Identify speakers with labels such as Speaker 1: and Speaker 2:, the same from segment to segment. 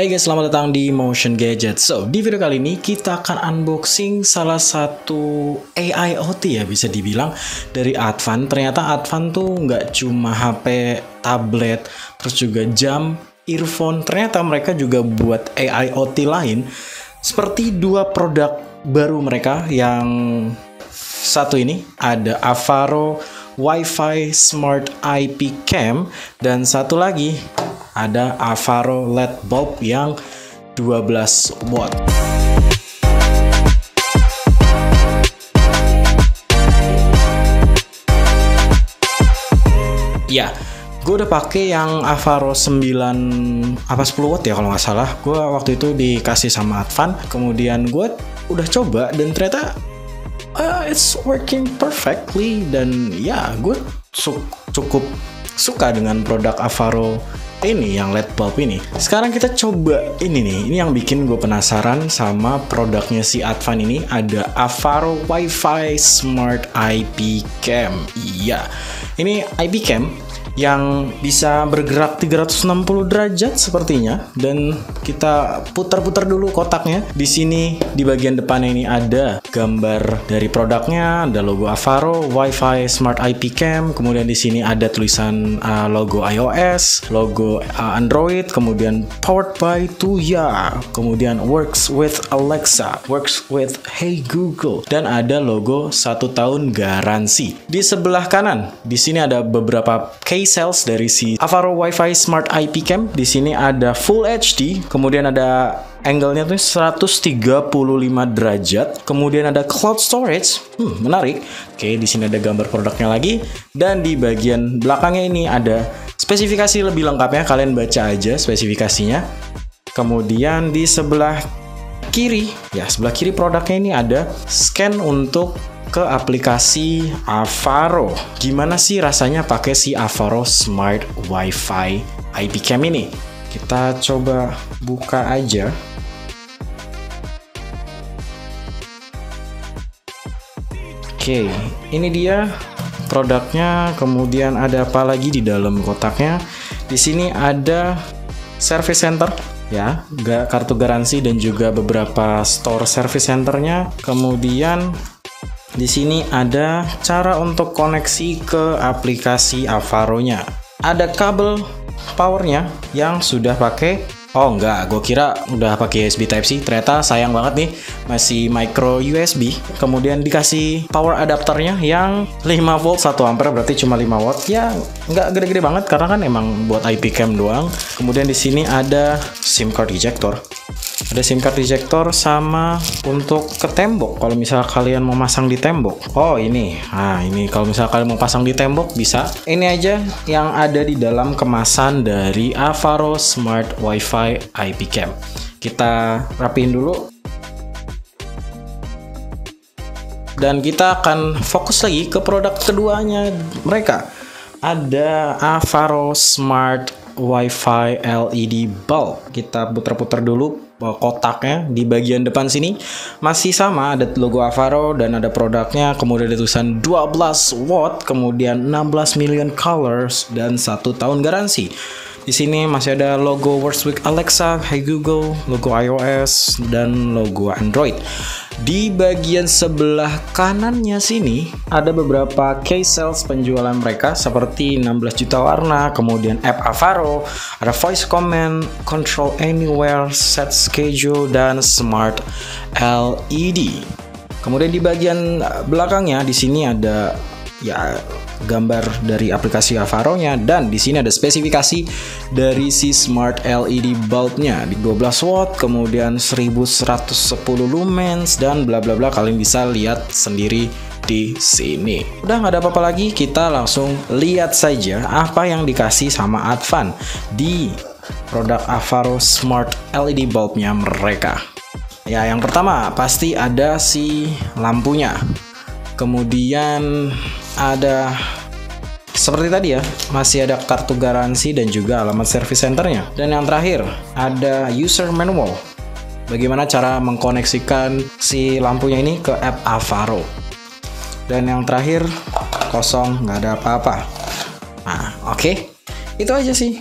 Speaker 1: Hai guys, selamat datang di Motion Gadget. So, di video kali ini kita akan unboxing salah satu AIoT ya bisa dibilang dari Advan. Ternyata Advan tuh nggak cuma HP, tablet, terus juga jam, earphone. Ternyata mereka juga buat AIoT lain. Seperti dua produk baru mereka yang satu ini ada Avaro Wi-Fi Smart IP Cam dan satu lagi ada Avaro LED bulb yang 12 watt. Ya, gue udah pakai yang Avaro 9 apa 10 watt ya kalau nggak salah. Gue waktu itu dikasih sama Advan, kemudian gue udah coba dan ternyata it's working perfectly dan ya gue cukup suka dengan produk Avaro ini yang LED bulb ini. Sekarang kita coba ini nih. Ini yang bikin gue penasaran sama produknya si Advan ini. Ada Avaro Wi-Fi Smart IP Cam. Iya, ini IP Cam yang bisa bergerak 360 derajat sepertinya. Dan kita putar-putar dulu kotaknya. Di sini di bagian depannya ini ada gambar dari produknya, ada logo Avaro Wi-Fi Smart IP Cam. Kemudian di sini ada tulisan logo iOS, logo Android, kemudian powered by Tuya, kemudian works with Alexa, works with Hey Google, dan ada logo 1 tahun garansi. Di sebelah kanan, di sini ada beberapa cells dari si Avaro Wi-Fi Smart IP Cam. Di sini ada Full HD, kemudian ada angle-nya tuh 135 derajat. Kemudian ada cloud storage. Menarik. Oke, di sini ada gambar produknya lagi dan di bagian belakangnya ini ada spesifikasi lebih lengkapnya. Kalian baca aja spesifikasinya. Kemudian di sebelah kiri, ya sebelah kiri produknya ini ada scan untuk ke aplikasi Avaro. Gimana sih rasanya pakai si Avaro Smart Wi-Fi IP Cam ini? Kita coba buka aja. Oke, ini dia produknya. Kemudian ada apa lagi di dalam kotaknya? Di sini ada service center ya, kartu garansi dan juga beberapa store service centernya. Kemudian di sini ada cara untuk koneksi ke aplikasi Avaro-nya. Ada kabel powernya yang sudah pakai. Oh enggak, gue kira udah pakai USB Type-C. Ternyata sayang banget nih, masih micro USB. Kemudian dikasih power adapternya yang 5 volt 1 ampere, berarti cuma 5 watt. Ya nggak gede-gede banget karena kan emang buat IP cam doang. Kemudian di sini ada SIM card ejector. Ada SIM card ejector sama untuk ke tembok kalau misal kalian mau masang di tembok. Oh ini, nah ini kalau misal kalian mau pasang di tembok bisa. Ini aja yang ada di dalam kemasan dari Avaro Smart Wi-Fi IP Cam. Kita rapiin dulu. Dan kita akan fokus lagi ke produk keduanya mereka. Ada Avaro Smart Wi-Fi LED bulb. Kita putar-putar dulu kotaknya. Di bagian depan sini masih sama, ada logo Avaro dan ada produknya. Kemudian ada tulisan 12 watt, kemudian 16 million colors dan 1 tahun garansi. Di sini masih ada logo Works with Alexa, Hey Google, logo iOS dan logo Android. Di bagian sebelah kanannya sini ada beberapa case sales penjualan mereka seperti 16 juta warna, kemudian app Avaro, ada voice command, control anywhere, set schedule, dan smart LED. Kemudian di bagian belakangnya di sini ada ya gambar dari aplikasi Avaro-nya dan di sini ada spesifikasi dari si Smart LED bulb-nya di 12 watt, kemudian 1110 lumens dan bla bla bla. Kalian bisa lihat sendiri di sini. Udah nggak ada apa-apa lagi, kita langsung lihat saja apa yang dikasih sama Advan di produk Avaro Smart LED bulb-nya mereka. Ya, yang pertama pasti ada si lampunya. Kemudian ada seperti tadi ya, masih ada kartu garansi dan juga alamat service centernya. Dan yang terakhir ada user manual. Bagaimana cara mengkoneksikan si lampunya ini ke app Avaro. Dan yang terakhir kosong, nggak ada apa-apa. Nah, oke. Itu aja sih.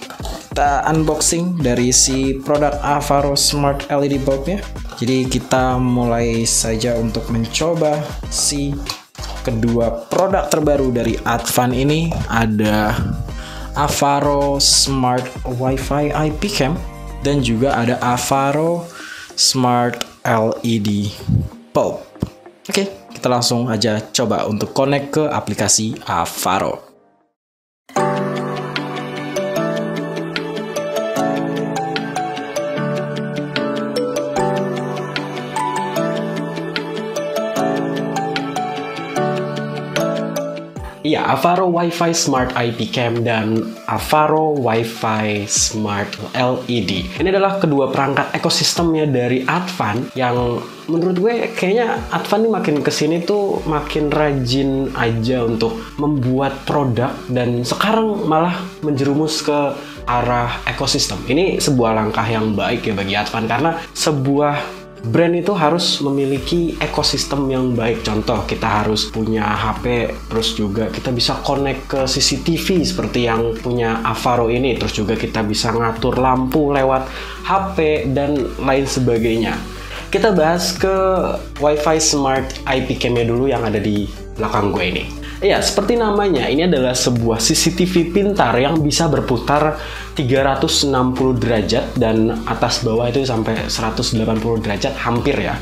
Speaker 1: kita unboxing dari si produk Avaro Smart LED Bulb-nya. Jadi kita mulai saja untuk mencoba si kedua produk terbaru dari Advan ini. Ada Avaro Smart Wi-Fi IP Cam dan juga ada Avaro Smart LED Bulb. Oke, kita langsung aja coba untuk connect ke aplikasi Avaro.
Speaker 2: Iya, Avaro Wi-Fi Smart IP Cam dan Avaro Wi-Fi Smart LED. Ini adalah kedua perangkat ekosistemnya dari Advan yang menurut gue kayaknya Advan ini makin kesini tuh makin rajin aja untuk membuat produk dan sekarang malah menjerumus ke arah ekosistem. Ini sebuah langkah yang baik ya bagi Advan karena sebuah brand itu harus memiliki ekosistem yang baik. Contoh, kita harus punya HP, terus juga kita bisa connect ke CCTV seperti yang punya Avaro ini. Terus juga kita bisa ngatur lampu lewat HP dan lain sebagainya. Kita bahas ke Wi-Fi Smart IP Cam-nya dulu yang ada di belakang gue ini. Ya, seperti namanya, ini adalah sebuah CCTV pintar yang bisa berputar 360 derajat dan atas bawah itu sampai 180 derajat hampir ya.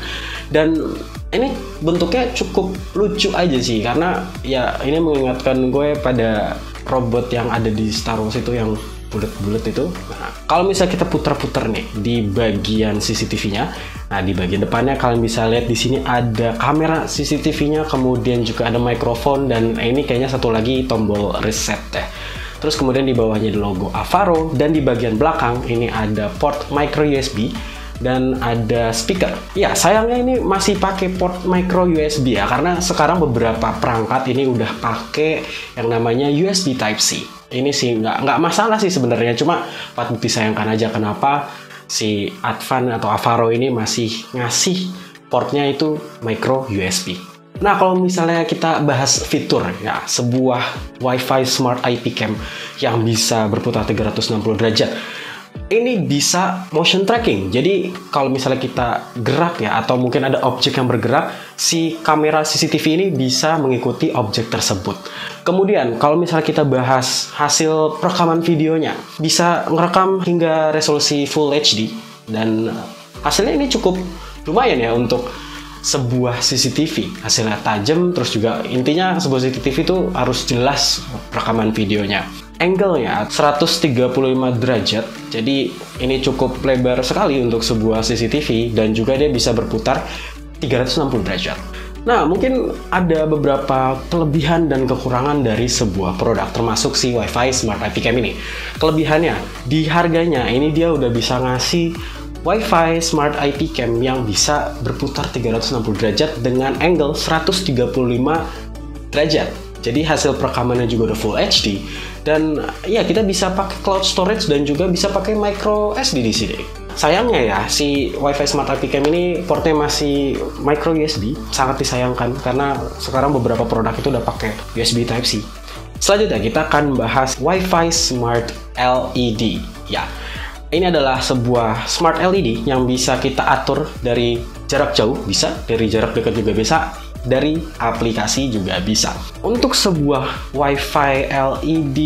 Speaker 2: Dan ini bentuknya cukup lucu aja sih karena ya ini mengingatkan gue pada robot yang ada di Star Wars itu yang bulat-bulat itu. Nah, kalau misalnya kita putar-putar nih di bagian CCTV-nya, nah di bagian depannya kalian bisa lihat di sini ada kamera CCTV-nya, kemudian juga ada mikrofon dan ini kayaknya satu lagi tombol reset ya. Terus kemudian di bawahnya di logo Avaro dan di bagian belakang ini ada port micro USB dan ada speaker. Ya, sayangnya ini masih pakai port micro USB ya karena sekarang beberapa perangkat ini udah pakai yang namanya USB Type C. Ini sih nggak masalah sih sebenarnya, cuma patut disayangkan aja kenapa si Advan atau Avaro ini masih ngasih portnya itu micro USB. Nah, kalau misalnya kita bahas fitur ya, sebuah Wi-Fi Smart IP Cam yang bisa berputar 360 derajat. Ini bisa motion tracking. Jadi kalau misalnya kita gerak ya atau mungkin ada objek yang bergerak, si kamera CCTV ini bisa mengikuti objek tersebut. Kemudian kalau misalnya kita bahas hasil rekaman videonya, bisa ngerekam hingga resolusi Full HD dan hasilnya ini cukup lumayan ya untuk sebuah CCTV. Hasilnya tajam, terus juga intinya sebuah CCTV itu harus jelas rekaman videonya. Angle-nya 135 derajat, jadi ini cukup lebar sekali untuk sebuah CCTV dan juga dia bisa berputar 360 derajat. Nah, mungkin ada beberapa kelebihan dan kekurangan dari sebuah produk, termasuk si Wi-Fi Smart IP Cam ini. Kelebihannya, di harganya ini dia udah bisa ngasih Wi-Fi Smart IP Cam yang bisa berputar 360 derajat dengan angle 135 derajat. Jadi hasil perekamannya juga udah Full HD dan ya kita bisa pakai cloud storage dan juga bisa pakai micro SD di sini. Sayangnya ya si Wi-Fi Smart IP Cam ini portnya masih micro USB, sangat disayangkan karena sekarang beberapa produk itu udah pakai USB Type C. Selanjutnya kita akan bahas Wi-Fi Smart LED. Ya, ini adalah sebuah smart LED yang bisa kita atur dari jarak jauh bisa, dari jarak dekat juga bisa, dari aplikasi juga bisa. Untuk sebuah Wi-Fi LED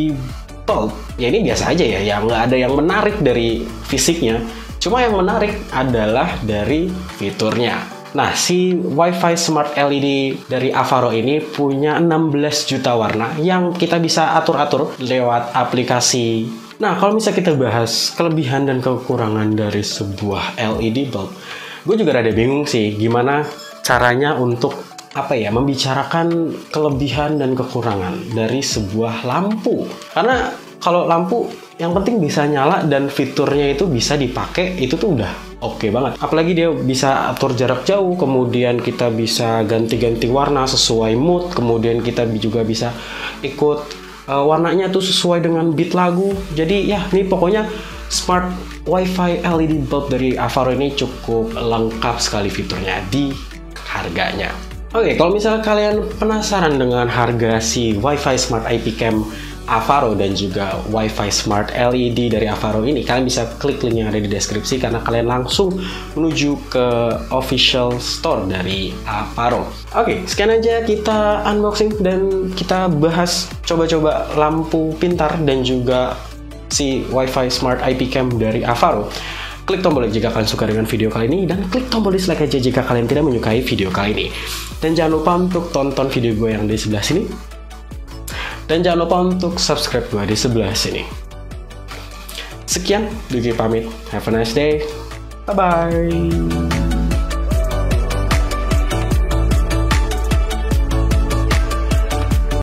Speaker 2: bulb, ya ini biasa aja ya, nggak ada yang menarik dari fisiknya. Cuma yang menarik adalah dari fiturnya. Nah, si Wi-Fi Smart LED dari Avaro ini punya 16 juta warna yang kita bisa atur-atur lewat aplikasi. Nah, kalau misalnya kita bahas kelebihan dan kekurangan dari sebuah LED bulb, gue juga rada bingung sih gimana caranya untuk membicarakan kelebihan dan kekurangan dari sebuah lampu. Karena kalau lampu yang penting bisa nyala dan fiturnya itu bisa dipakai, itu tuh udah oke banget. Apalagi dia bisa atur jarak jauh, kemudian kita bisa ganti-ganti warna sesuai mood, kemudian kita juga bisa ikut warnanya tuh sesuai dengan beat lagu. Jadi ya ini pokoknya smart Wi-Fi LED bulb dari Avaro ini cukup lengkap sekali fiturnya di harganya. Oke, kalau misalnya kalian penasaran dengan harga si Wi-Fi Smart IP Cam Avaro dan juga Wi-Fi Smart LED dari Avaro ini, kalian bisa klik link yang ada di deskripsi karena kalian langsung menuju ke official store dari Avaro. Oke, sekian aja kita unboxing dan kita bahas coba-coba lampu pintar dan juga si Wi-Fi Smart IP Cam dari Avaro. Klik tombol like jika kalian suka dengan video kali ini, dan klik tombol dislike aja jika kalian tidak menyukai video kali ini. Dan jangan lupa untuk tonton video gue yang di sebelah sini. Dan jangan lupa untuk subscribe gue di sebelah sini. Sekian, Dugi pamit. Have a nice day. Bye-bye.